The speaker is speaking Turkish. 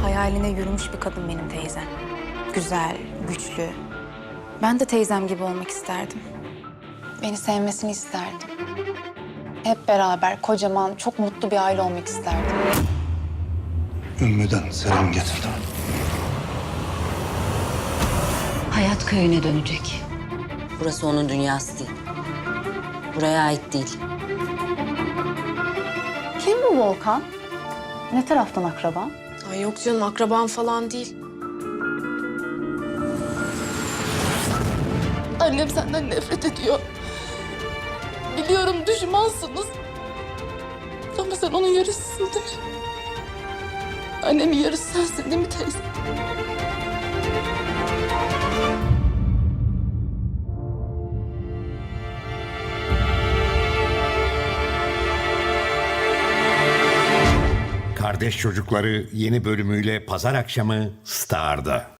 Hayaline yürümüş bir kadın benim teyzem. Güzel, güçlü. Ben de teyzem gibi olmak isterdim. Beni sevmesini isterdim. Hep beraber kocaman, çok mutlu bir aile olmak isterdim. Ümmü'den selam getirdim. Hayat köyüne dönecek. Burası onun dünyası değil. Buraya ait değil. Kim bu Volkan? Ne taraftan akraba? Ay yok canım, akraban falan değil. Annem senden nefret ediyor. Biliyorum düşmansınız. Ama sen onun yarısısın değil mi? Annemin yarısı sensin değil mi teyze? Kardeş Çocukları yeni bölümüyle pazar akşamı Star'da.